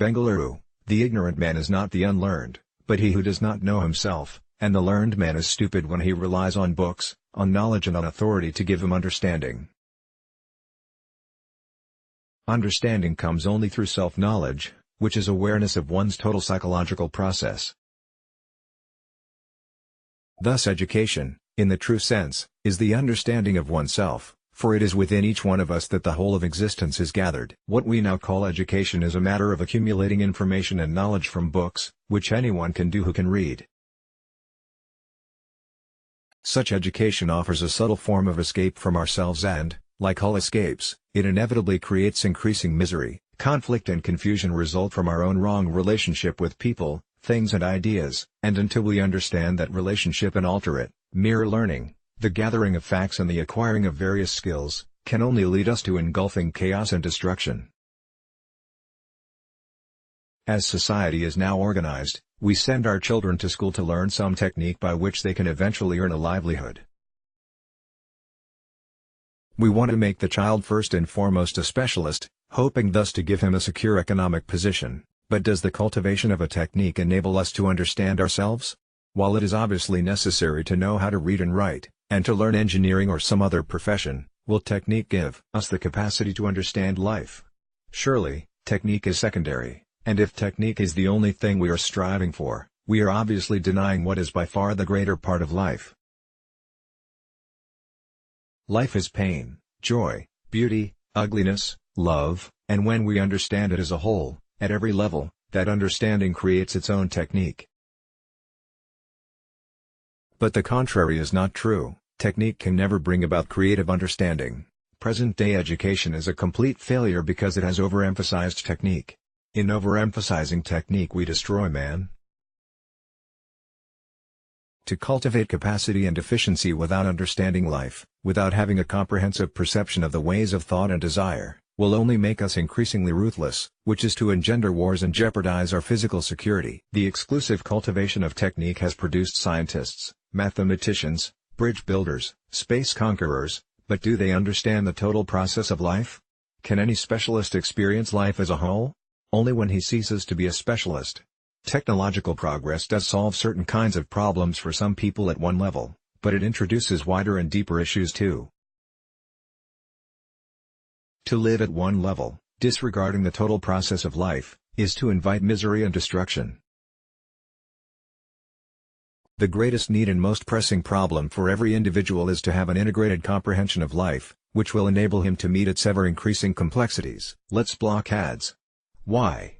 BENGALURU, the ignorant man is not the unlearned, but he who does not know himself, and the learned man is stupid when he relies on books, on knowledge and on authority to give him understanding. Understanding comes only through self-knowledge, which is awareness of one's total psychological process. Thus education, in the true sense, is the understanding of oneself, for it is within each one of us that the whole of existence is gathered. What we now call education is a matter of accumulating information and knowledge from books, which anyone can do who can read. Such education offers a subtle form of escape from ourselves and, like all escapes, it inevitably creates increasing misery. Conflict and confusion result from our own wrong relationship with people, things and ideas, and until we understand that relationship and alter it, mere learning, the gathering of facts and the acquiring of various skills, can only lead us to engulfing chaos and destruction. As society is now organized, we send our children to school to learn some technique by which they can eventually earn a livelihood. We want to make the child first and foremost a specialist, hoping thus to give him a secure economic position. But does the cultivation of a technique enable us to understand ourselves? While it is obviously necessary to know how to read and write, and to learn engineering or some other profession, will technique give us the capacity to understand life? Surely, technique is secondary, and if technique is the only thing we are striving for, we are obviously denying what is by far the greater part of life. Life is pain, joy, beauty, ugliness, love, and when we understand it as a whole, at every level, that understanding creates its own technique. But the contrary is not true. Technique can never bring about creative understanding. Present-day education is a complete failure because it has overemphasized technique. In overemphasizing technique we destroy man. To cultivate capacity and efficiency without understanding life, without having a comprehensive perception of the ways of thought and desire, will only make us increasingly ruthless, which is to engender wars and jeopardize our physical security. The exclusive cultivation of technique has produced scientists, mathematicians, bridge builders, space conquerors, but do they understand the total process of life? Can any specialist experience life as a whole? Only when he ceases to be a specialist. Technological progress does solve certain kinds of problems for some people at one level, but it introduces wider and deeper issues too. To live at one level, disregarding the total process of life, is to invite misery and destruction. The greatest need and most pressing problem for every individual is to have an integrated comprehension of life, which will enable him to meet its ever-increasing complexities. Let's block ads. Why?